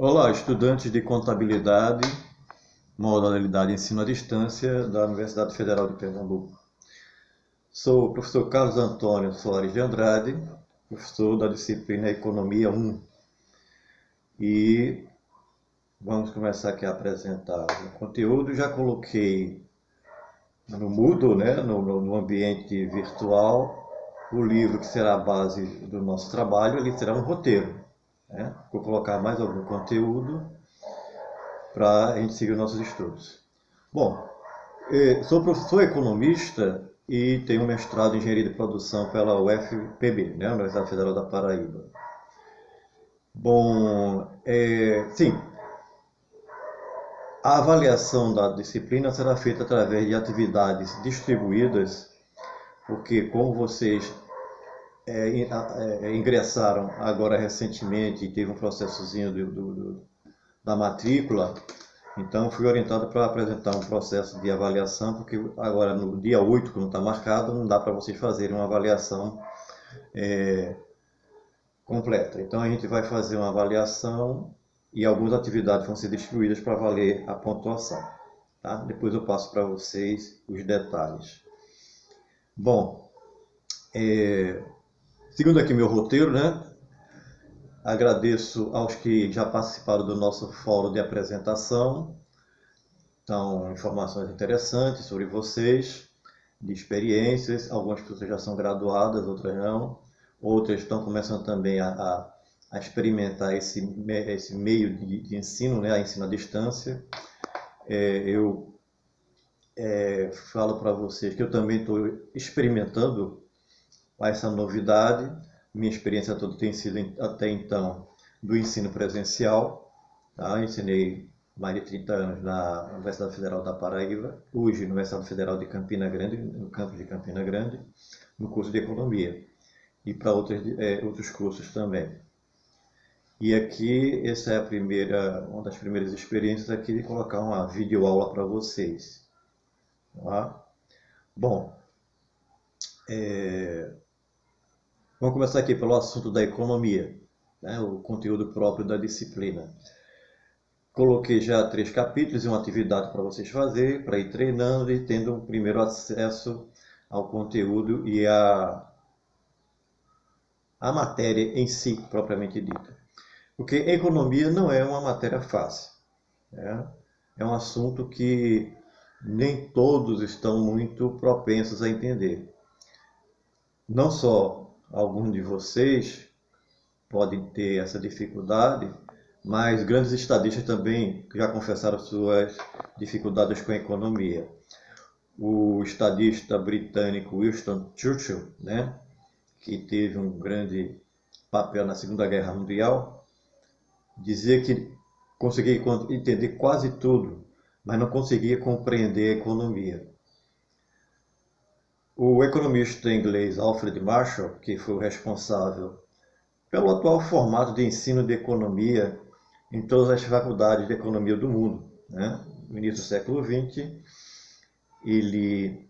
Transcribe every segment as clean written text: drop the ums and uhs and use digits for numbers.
Olá, estudantes de contabilidade, modalidade ensino à distância da Universidade Federal de Pernambuco. Sou o professor Carlos Antônio Soares de Andrade, professor da disciplina Economia 1. E vamos começar aqui a apresentar o conteúdo. Já coloquei no Moodle, né, no ambiente virtual, o livro que será a base do nosso trabalho. Ele será um roteiro, né? Vou colocar mais algum conteúdo para a gente seguir os nossos estudos. Bom, sou professor economista e tenho um mestrado em engenharia de produção pela UFPB, né, Universidade Federal da Paraíba. Bom, sim, a avaliação da disciplina será feita através de atividades distribuídas, porque como vocês ingressaram agora recentemente e teve um processozinho da matrícula, então fui orientado para apresentar um processo de avaliação, porque agora no dia 8, que não está marcado, não dá para vocês fazerem uma avaliação completa. Então a gente vai fazer uma avaliação e algumas atividades vão ser distribuídas para valer a pontuação. Tá? Depois eu passo para vocês os detalhes. Bom, seguindo aqui meu roteiro, né? Agradeço aos que já participaram do nosso fórum de apresentação. Então, informações interessantes sobre vocês, de experiências. Algumas pessoas já são graduadas, outras não. Outras estão começando também a experimentar esse meio de ensino, né? A ensino à distância. Eu falo para vocês que eu também estou experimentando essa novidade. Minha experiência toda tem sido, até então, do ensino presencial. Tá? Eu ensinei mais de 30 anos na Universidade Federal da Paraíba, hoje na Universidade Federal de Campina Grande, no campus de Campina Grande, no curso de Economia, e para outros cursos também. E aqui, essa é uma das primeiras experiências aqui de colocar uma videoaula para vocês. Tá? Bom, vamos começar aqui pelo assunto da economia, né? O conteúdo próprio da disciplina. Coloquei já 3 capítulos e uma atividade para vocês fazerem, para ir treinando e tendo um primeiro acesso ao conteúdo e a matéria em si, propriamente dita. Porque economia não é uma matéria fácil. Né? É um assunto que nem todos estão muito propensos a entender. Não só alguns de vocês podem ter essa dificuldade, mas grandes estadistas também já confessaram suas dificuldades com a economia. O estadista britânico Winston Churchill, né, que teve um grande papel na Segunda Guerra Mundial, dizia que conseguia entender quase tudo, mas não conseguia compreender a economia. O economista inglês Alfred Marshall, que foi o responsável pelo atual formato de ensino de economia em todas as faculdades de economia do mundo, né? No início do século XX, ele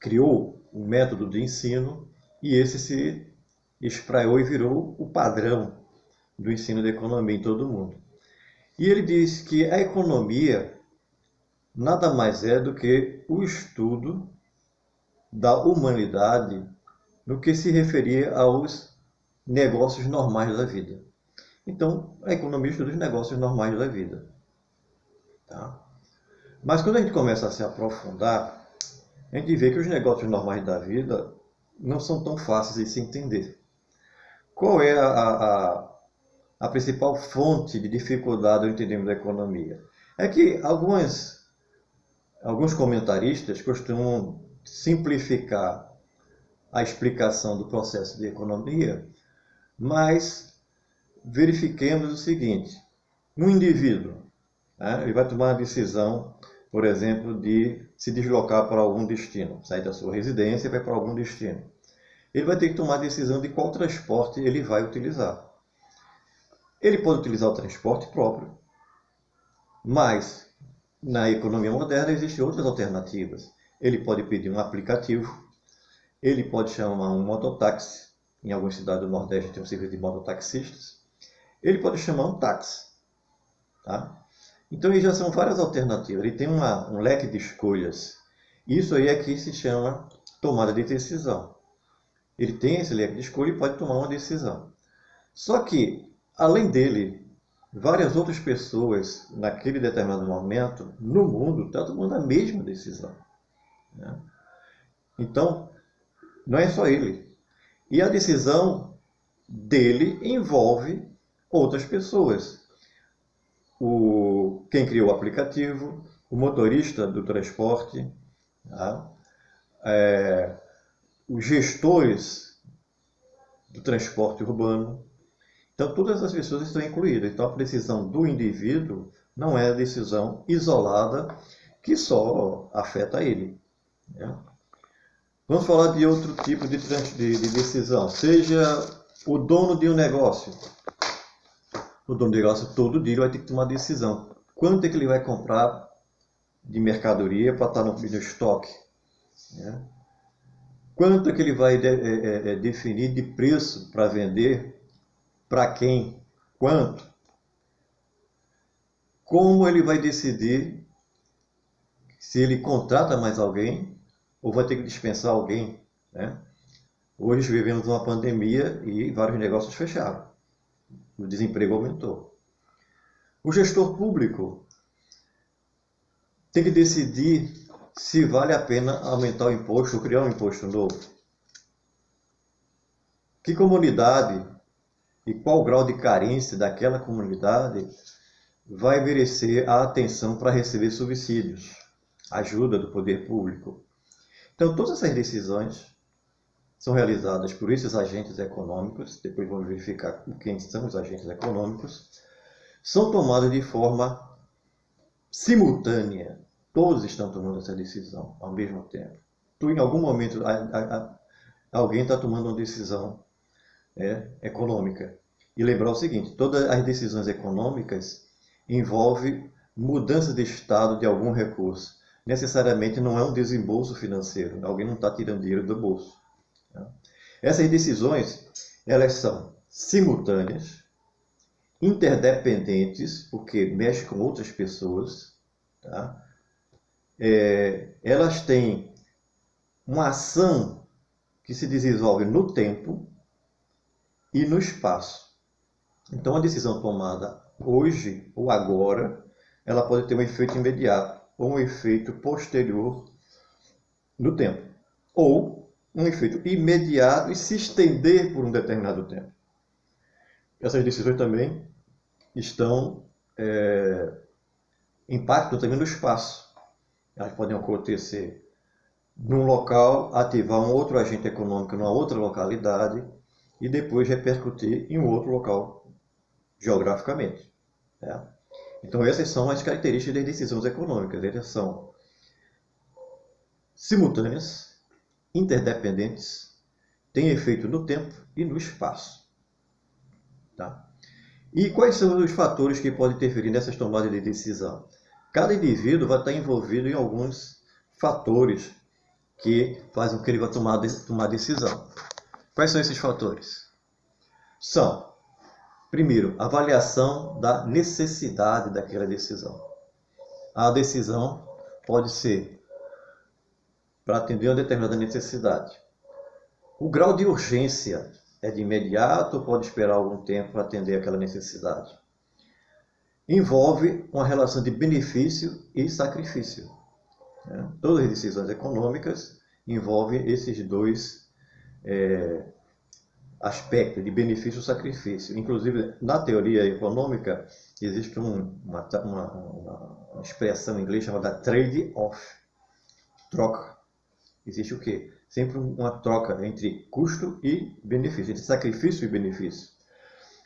criou um método de ensino e esse se espraiou e virou o padrão do ensino de economia em todo o mundo. E ele diz que a economia nada mais é do que o estudo da humanidade no que se referia aos negócios normais da vida. Então, a economia estuda os negócios normais da vida. Tá? Mas quando a gente começa a se aprofundar, a gente vê que os negócios normais da vida não são tão fáceis de se entender. Qual é a principal fonte de dificuldade do entendimento da economia? É que alguns comentaristas costumam simplificar a explicação do processo de economia, mas verifiquemos o seguinte: um indivíduo, né, ele vai tomar uma decisão, por exemplo, de se deslocar para algum destino, sair da sua residência e vai para algum destino. Ele vai ter que tomar a decisão de qual transporte ele vai utilizar. Ele pode utilizar o transporte próprio, mas na economia moderna existem outras alternativas. Ele pode pedir um aplicativo, ele pode chamar um mototáxi. Em algumas cidades do Nordeste tem um serviço de mototaxistas. Ele pode chamar um táxi. tá? Então, aí já são várias alternativas. Ele tem um leque de escolhas. Isso aí é que se chama tomada de decisão. Ele tem esse leque de escolha e pode tomar uma decisão. Só que, além dele, várias outras pessoas, naquele determinado momento, no mundo, estão tomando a mesma decisão, né? Então, não é só ele. E a decisão dele envolve outras pessoas. Quem criou o aplicativo, o motorista do transporte, tá? Os gestores do transporte urbano. Então, todas as pessoas estão incluídas. Então, a decisão do indivíduo não é a decisão isolada que só afeta ele, né? Vamos falar de outro tipo de decisão. Seja o dono de um negócio. O dono do negócio todo dia vai ter que tomar decisão. Quanto é que ele vai comprar de mercadoria para estar no estoque, né? Quanto é que ele vai definir de preço para vender, para quem, quanto. Como ele vai decidir se ele contrata mais alguém ou vai ter que dispensar alguém, né? Hoje vivemos uma pandemia e vários negócios fecharam. O desemprego aumentou. O gestor público tem que decidir se vale a pena aumentar o imposto ou criar um imposto novo. Que comunidade e qual o grau de carência daquela comunidade vai merecer a atenção para receber subsídios, ajuda do poder público. Então, todas essas decisões são realizadas por esses agentes econômicos, depois vamos verificar quem são os agentes econômicos, são tomadas de forma simultânea. Todos estão tomando essa decisão ao mesmo tempo. Em algum momento, alguém está tomando uma decisão econômica. E lembrar o seguinte, todas as decisões econômicas envolvem mudança de estado de algum recurso. Necessariamente não é um desembolso financeiro. Alguém não está tirando dinheiro do bolso. Essas decisões, elas são simultâneas, interdependentes, porque mexem com outras pessoas, tá? Elas têm uma ação que se desenvolve no tempo e no espaço. Então, a decisão tomada hoje ou agora, ela pode ter um efeito imediato ou um efeito posterior no tempo, ou um efeito imediato e se estender por um determinado tempo. Essas decisões também impactam também no espaço. Elas podem acontecer num local, ativar um outro agente econômico numa outra localidade e depois repercutir em um outro local geograficamente, né? Então, essas são as características das decisões econômicas. Elas são simultâneas, interdependentes, têm efeito no tempo e no espaço, tá? E quais são os fatores que podem interferir nessas tomadas de decisão? Cada indivíduo vai estar envolvido em alguns fatores que fazem com que ele vá tomar decisão. Quais são esses fatores? São, primeiro, avaliação da necessidade daquela decisão. A decisão pode ser para atender uma determinada necessidade. O grau de urgência é de imediato ou pode esperar algum tempo para atender aquela necessidade? Envolve uma relação de benefício e sacrifício, né? Todas as decisões econômicas envolvem esses dois aspectos de benefício e sacrifício. Inclusive, na teoria econômica, existe uma expressão em inglês chamada trade-off. Troca. Existe o quê? Sempre uma troca entre custo e benefício, entre sacrifício e benefício.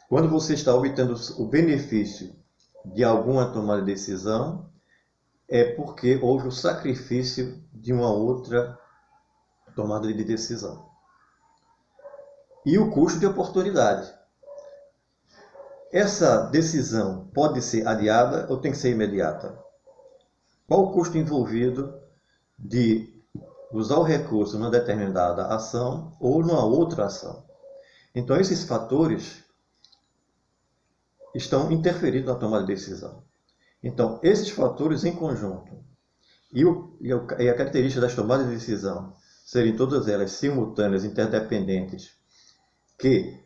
Quando você está obtendo o benefício de alguma tomada de decisão, é porque houve o sacrifício de uma outra tomada de decisão. E o custo de oportunidade. Essa decisão pode ser adiada ou tem que ser imediata? Qual o custo envolvido de usar o recurso numa determinada ação ou numa outra ação? Então, esses fatores, estão interferindo na tomada de decisão. Então, esses fatores em conjunto e a característica das tomadas de decisão serem todas elas simultâneas, interdependentes, que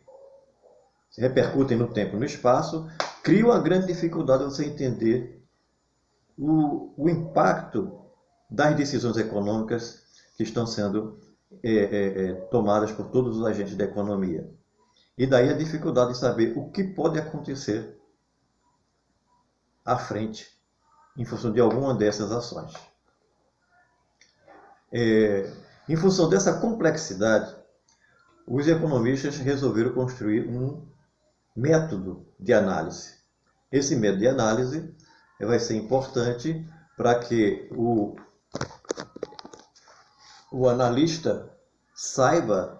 se repercutem no tempo e no espaço, cria uma grande dificuldade de você entender o impacto das decisões econômicas que estão sendo tomadas por todos os agentes da economia. E daí a dificuldade de saber o que pode acontecer à frente, em função de alguma dessas ações. Em função dessa complexidade, os economistas resolveram construir um método de análise. Esse método de análise vai ser importante para que o analista saiba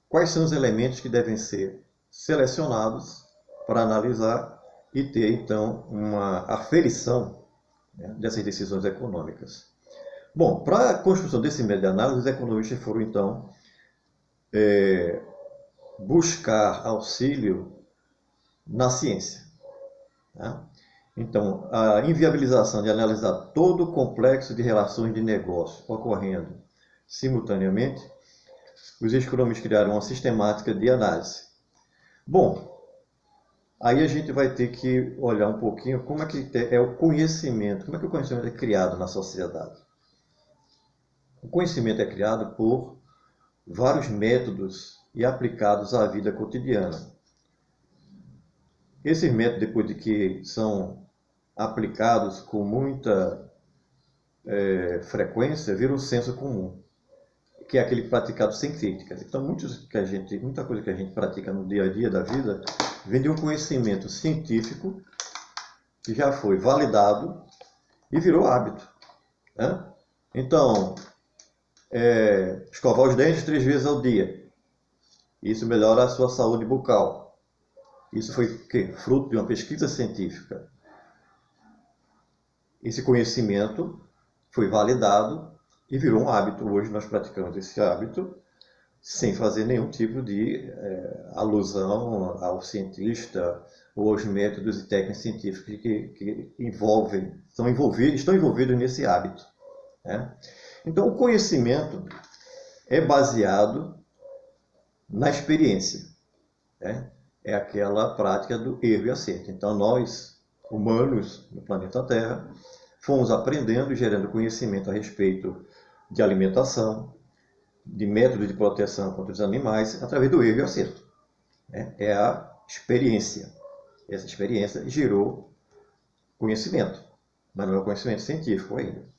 quais são os elementos que devem ser selecionados para analisar e ter, então, uma aferição, né, dessas decisões econômicas. Bom, para a construção desse método de análise, os economistas foram, então, buscar auxílio na ciência. Tá? Então, a inviabilização de analisar todo o complexo de relações de negócio ocorrendo simultaneamente, os economistas criaram uma sistemática de análise. Bom, aí a gente vai ter que olhar um pouquinho como é que é o conhecimento, como é que o conhecimento é criado na sociedade. O conhecimento é criado por vários métodos e aplicados à vida cotidiana. Esses métodos, depois de que são aplicados com muita frequência, viram o senso comum, que é aquele praticado sem críticas. Então, muita coisa que a gente pratica no dia a dia da vida vem de um conhecimento científico que já foi validado e virou hábito, né? Então, escovar os dentes 3 vezes ao dia. Isso melhora a sua saúde bucal. Isso foi fruto de uma pesquisa científica. Esse conhecimento foi validado e virou um hábito. Hoje nós praticamos esse hábito sem fazer nenhum tipo de alusão ao cientista ou aos métodos e técnicas científicas que estão envolvidos nesse hábito, né? Então, o conhecimento é baseado na experiência, né? É aquela prática do erro e acerto. Então, nós, humanos, no planeta Terra, fomos aprendendo e gerando conhecimento a respeito de alimentação, de métodos de proteção contra os animais, através do erro e acerto, né? É a experiência. Essa experiência gerou conhecimento, mas não é o conhecimento científico ainda.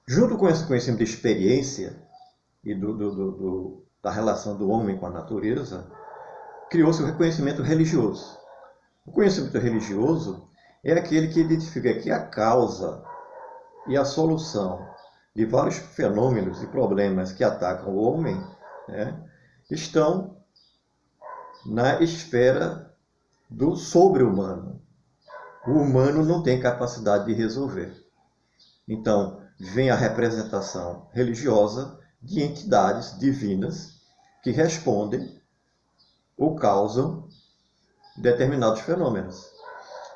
Junto com esse conhecimento de experiência e da relação do homem com a natureza, criou-se o reconhecimento religioso. O conhecimento religioso é aquele que identifica que a causa e a solução de vários fenômenos e problemas que atacam o homem, né, estão na esfera do sobre-humano. O humano não tem capacidade de resolver. Então, vem a representação religiosa de entidades divinas que respondem ou causam determinados fenômenos.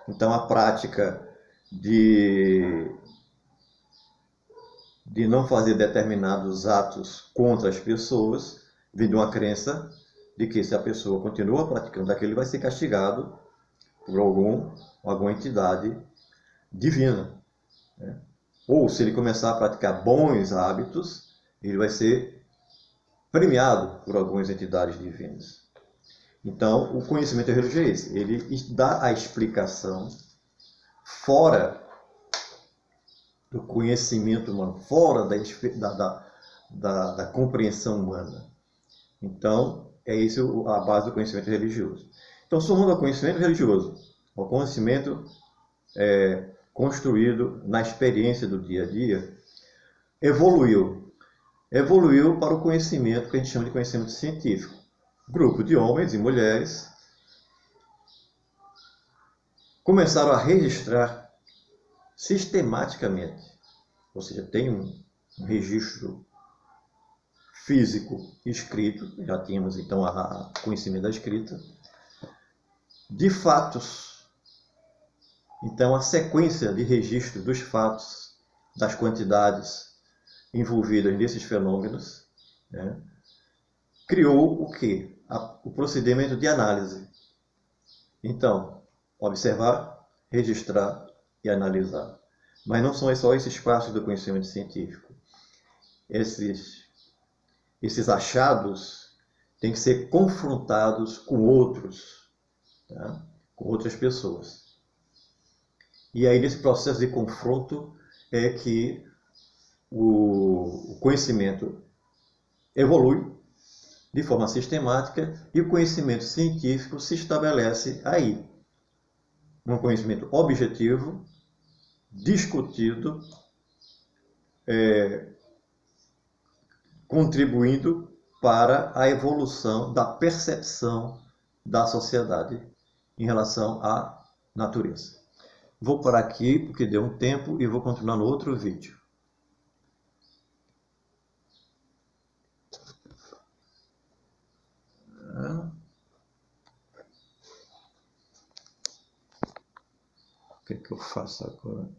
Então, a prática de não fazer determinados atos contra as pessoas vem de uma crença de que, se a pessoa continua praticando aquilo, vai ser castigado por alguma entidade divina, né? Ou, se ele começar a praticar bons hábitos, ele vai ser premiado por algumas entidades divinas. Então, o conhecimento religioso é esse. Ele dá a explicação fora do conhecimento humano, fora da compreensão humana. Então, é isso a base do conhecimento religioso. Então, somando ao conhecimento religioso, ao conhecimento construído na experiência do dia a dia, evoluiu para o conhecimento que a gente chama de conhecimento científico. Grupo de homens e mulheres começaram a registrar sistematicamente, ou seja, tem um registro físico escrito, já tínhamos então o conhecimento da escrita, de fatos, então a sequência de registro dos fatos, das quantidades envolvidas nesses fenômenos, né, criou o quê? O procedimento de análise. Então, observar, registrar e analisar. Mas não são só esses passos do conhecimento científico. Esses achados têm que ser confrontados com outros, tá? Com outras pessoas. E aí, nesse processo de confronto, é que o conhecimento evolui de forma sistemática e o conhecimento científico se estabelece aí. Um conhecimento objetivo, discutido, contribuindo para a evolução da percepção da sociedade em relação à natureza. Vou parar aqui porque deu um tempo e vou continuar no outro vídeo. O que é que eu faço agora?